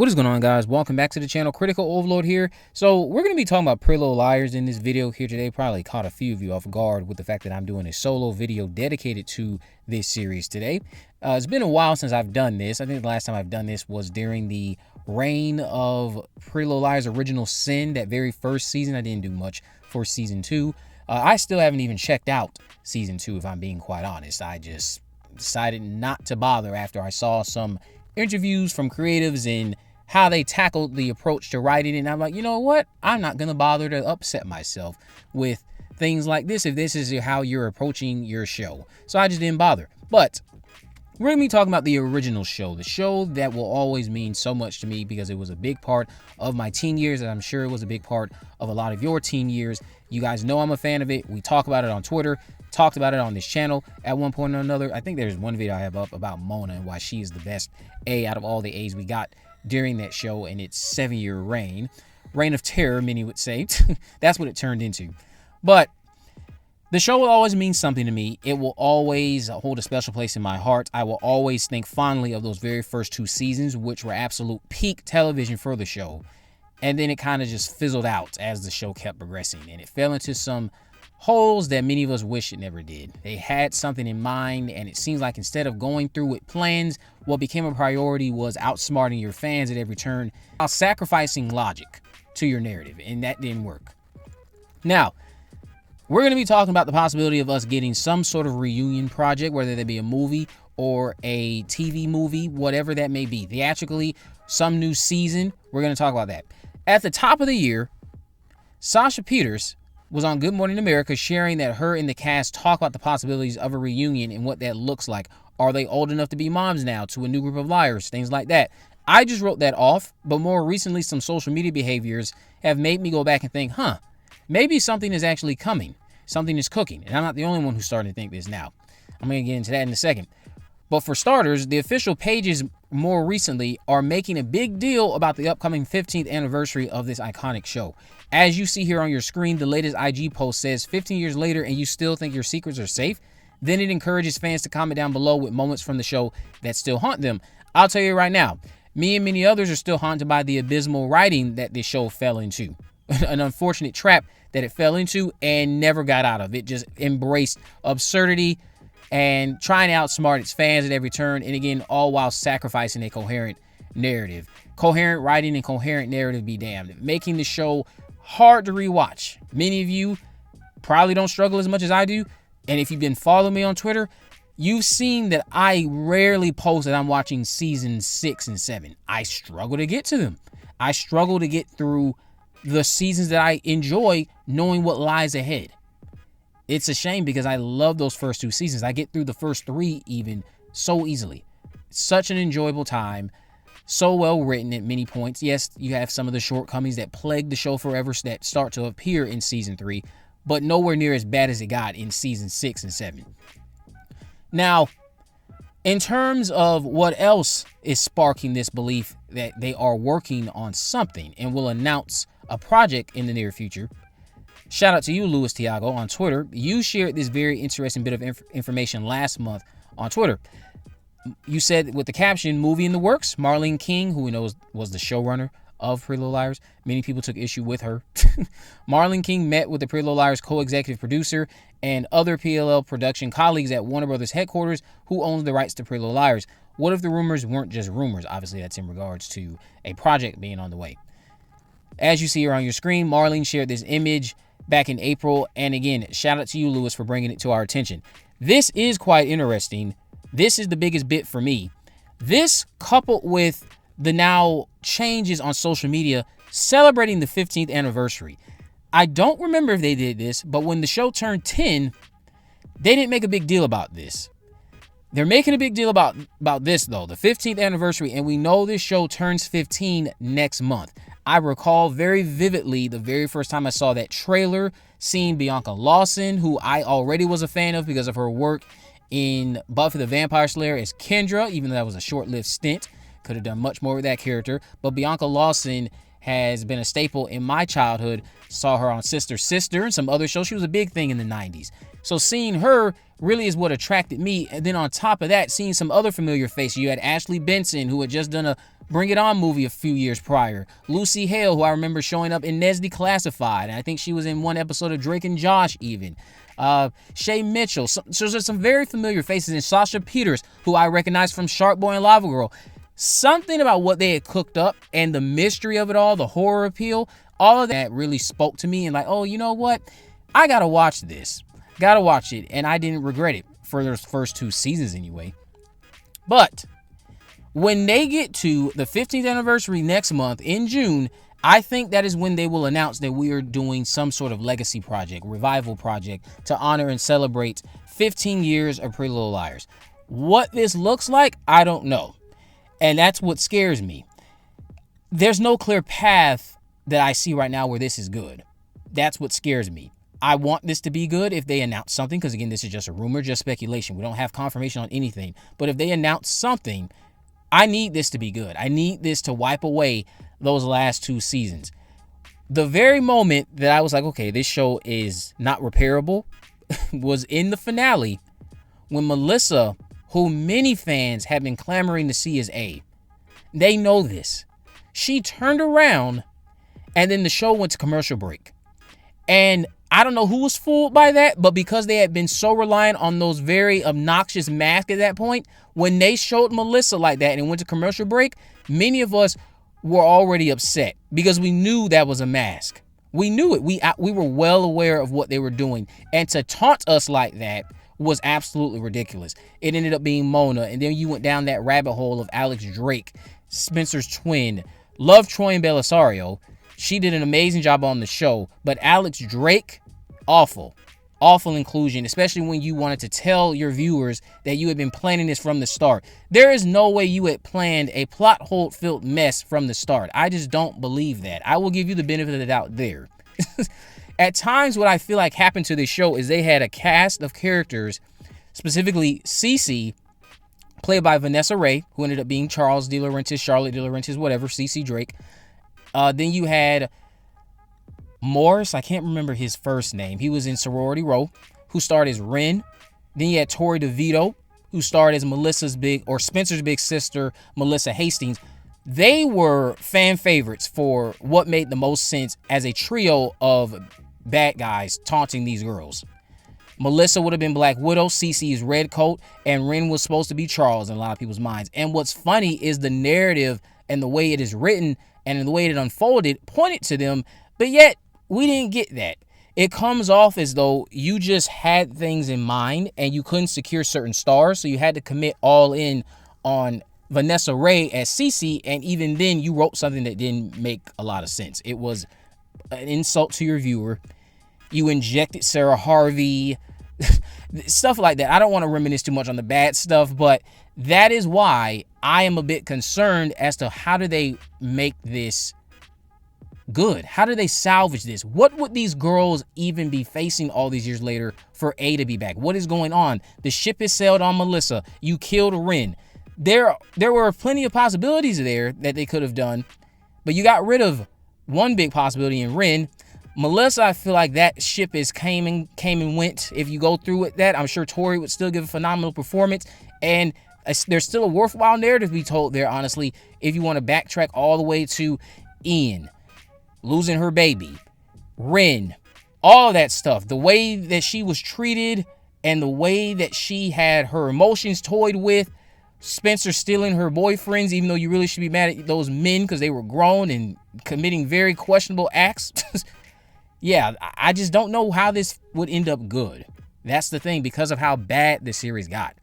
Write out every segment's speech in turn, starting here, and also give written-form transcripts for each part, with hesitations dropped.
What is going on, guys? Welcome back to the channel. Critical Overlord here. So we're going to be talking about Pretty Little Liars in this video here today. Probably caught a few of you off guard with the fact that I'm doing a solo video dedicated to this series today. It's been a while since I've done this. I think the last time I've done this was during the reign of Pretty Little Liars Original Sin, that very first season. I didn't do much for season 2. I still haven't even checked out season 2, if I'm being quite honest. I just decided not to bother after I saw some interviews from creatives and how they tackled the approach to writing it. And I'm like, you know what? I'm not going to bother to upset myself with things like this if this is how you're approaching your show. So I just didn't bother. But we're going to be talking about the original show, the show that will always mean so much to me because it was a big part of my teen years, and I'm sure it was a big part of a lot of your teen years. You guys know I'm a fan of it. We talk about it on Twitter, talked about it on this channel at one point or another. I think there's one video I have up about Mona and why she is the best A out of all the A's we got during that show in its 7-year reign of terror, many would say. That's what it turned into. But the show will always mean something to me. It will always hold a special place in my heart. I will always think fondly of those very first 2 seasons, which were absolute peak television for the show. And then it kind of just fizzled out as the show kept progressing, and it fell into some holes that many of us wish it never did. They had something in mind, and it seems like instead of going through with plans, what became a priority was outsmarting your fans at every turn while sacrificing logic to your narrative, and that didn't work. Now, we're going to be talking about the possibility of us getting some sort of reunion project, whether that be a movie or a TV movie, whatever that may be. Theatrically, some new season, we're going to talk about that. At the top of the year, Sasha Peters was on Good Morning America sharing that her and the cast talk about the possibilities of a reunion and what that looks like. Are they old enough to be moms now to a new group of liars? Things like that. I just wrote that off, but more recently some social media behaviors have made me go back and think, maybe something is actually coming. Something is cooking. And I'm not the only one who's starting to think this now. I'm going to get into that in a second. But for starters, the official pages more recently are making a big deal about the upcoming 15th anniversary of this iconic show. As you see here on your screen, the latest IG post says 15 years later and you still think your secrets are safe? Then it encourages fans to comment down below with moments from the show that still haunt them. I'll tell you right now, me and many others are still haunted by the abysmal writing that this show fell into. An unfortunate trap that it fell into and never got out of. It just embraced absurdity and trying to outsmart its fans at every turn, and again, all while sacrificing a coherent narrative. Coherent writing and coherent narrative be damned. Making the show hard to rewatch. Many of you probably don't struggle as much as I do, and if you've been following me on Twitter, you've seen that I rarely post that I'm watching seasons 6 and 7. I struggle to get to them. I struggle to get through the seasons that I enjoy knowing what lies ahead. It's a shame because I love those first 2 seasons. I get through the first 3 even so easily. Such an enjoyable time. So well written at many points. Yes, you have some of the shortcomings that plague the show forever that start to appear in season 3, but nowhere near as bad as it got in season 6 and 7. Now, in terms of what else is sparking this belief that they are working on something and will announce a project in the near future, shout out to you, Luis Tiago, on Twitter. You shared this very interesting bit of information last month on Twitter. You said with the caption, movie in the works, Marlene King, who we know was the showrunner of Pretty Little Liars. Many people took issue with her. Marlene King met with the Pretty Little Liars co-executive producer and other PLL production colleagues at Warner Brothers headquarters who owns the rights to Pretty Little Liars. What if the rumors weren't just rumors? Obviously, that's in regards to a project being on the way. As you see here on your screen, Marlene shared this image back in April. And again, shout out to you, Lewis, for bringing it to our attention. This is quite interesting. This is the biggest bit for me. This, coupled with the now changes on social media celebrating the 15th anniversary. I don't remember if they did this, but when the show turned 10, they didn't make a big deal about this. They're making a big deal about this, though, the 15th anniversary, and we know this show turns 15 next month. I recall very vividly the very first time I saw that trailer, seeing Bianca Lawson, who I already was a fan of because of her work in Buffy the Vampire Slayer as Kendra, even though that was a short-lived stint. Could have done much more with that character. But Bianca Lawson has been a staple in my childhood. Saw her on Sister Sister and some other shows. She was a big thing in the 90s. So seeing her really is what attracted me. And then on top of that, seeing some other familiar faces. You had Ashley Benson, who had just done a Bring It On movie a few years prior. Lucy Hale, who I remember showing up in Nesby Classified, and I think she was in one episode of Drake and Josh even. Shay Mitchell. So there's some very familiar faces. And Sasha Peters, who I recognize from Shark Boy and Lava Girl. Something about what they had cooked up and the mystery of it all, the horror appeal, all of that really spoke to me, and like, oh, you know what? I gotta watch this. Gotta watch it. And I didn't regret it for those first 2 seasons anyway. But when they get to the 15th anniversary next month in June, I think that is when they will announce that we are doing some sort of legacy project, revival project, to honor and celebrate 15 years of Pretty Little Liars. What this looks like, I don't know. And that's what scares me. There's no clear path that I see right now where this is good. That's what scares me. I want this to be good if they announce something, because again, this is just a rumor, just speculation. We don't have confirmation on anything. But if they announce something, I need this to be good. I need this to wipe away those last 2 seasons. The very moment that I was like, okay, this show is not repairable, was in the finale when Melissa, who many fans have been clamoring to see as A, they know this. She turned around and then the show went to commercial break. And I don't know who was fooled by that, but because they had been so reliant on those very obnoxious masks at that point, when they showed Melissa like that and it went to commercial break, many of us were already upset because we knew that was a mask. We knew it. We were well aware of what they were doing. And to taunt us like that was absolutely ridiculous. It ended up being Mona, and then you went down that rabbit hole of Alex Drake, Spencer's twin. Love Troy and Belisario. She did an amazing job on the show, but Alex Drake, awful inclusion, especially when you wanted to tell your viewers that you had been planning this from the start. There is no way you had planned a plot hole filled mess from the start. I just don't believe that. I will give you the benefit of the doubt there. At times, what I feel like happened to this show is they had a cast of characters, specifically Cece, played by Vanessa Ray, who ended up being Charles De Laurentiis, Charlotte De Laurentiis, whatever, Cece Drake. Then you had Morris, I can't remember his first name. He was in Sorority Row, who starred as Ren. Then you had Tori DeVito, who starred as Spencer's big sister, Melissa Hastings. They were fan favorites for what made the most sense as a trio of bad guys taunting these girls. Melissa would have been Black Widow, Cece's Redcoat, and Ren was supposed to be Charles in a lot of people's minds. And what's funny is the narrative and the way it is written and the way it unfolded pointed to them, but yet we didn't get that. It comes off as though you just had things in mind and you couldn't secure certain stars, so you had to commit all in on Vanessa Ray as Cece, and even then you wrote something that didn't make a lot of sense. It was an insult to your viewer. You injected Sarah Harvey, stuff like that. I don't want to reminisce too much on the bad stuff, but that is why I am a bit concerned as to how do they make this good? How do they salvage this? What would these girls even be facing all these years later for A to be back? What is going on? The ship is sailed on Melissa. You killed Ren. There were plenty of possibilities there that they could have done, but you got rid of one big possibility in Ren. Melissa, I feel like that ship is came and went. If you go through with that, I'm sure Tori would still give a phenomenal performance, and there's still a worthwhile narrative to be told there, honestly, if you want to backtrack all the way to Ian losing her baby, Ren, all of that stuff, the way that she was treated and the way that she had her emotions toyed with, Spencer stealing her boyfriends, even though you really should be mad at those men because they were grown and committing very questionable acts. Yeah, I just don't know how this would end up good. That's the thing, because of how bad the series got.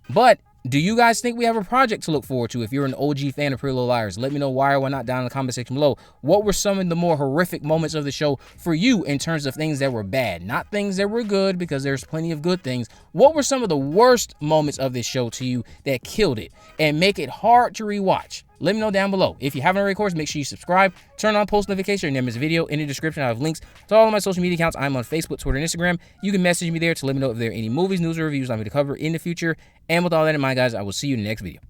But do you guys think we have a project to look forward to? If you're an OG fan of Pretty Little Liars, let me know why or why not down in the comment section below. What were some of the more horrific moments of the show for you in terms of things that were bad? Not things that were good, because there's plenty of good things. What were some of the worst moments of this show to you that killed it and make it hard to rewatch? Let me know down below. If you haven't already, of course, make sure you subscribe, turn on post notification, and never miss a video. In the description, I have links to all of my social media accounts. I'm on Facebook, Twitter, and Instagram. You can message me there to let me know if there are any movies, news, or reviews I'm going to cover in the future. And with all that in mind, guys, I will see you in the next video.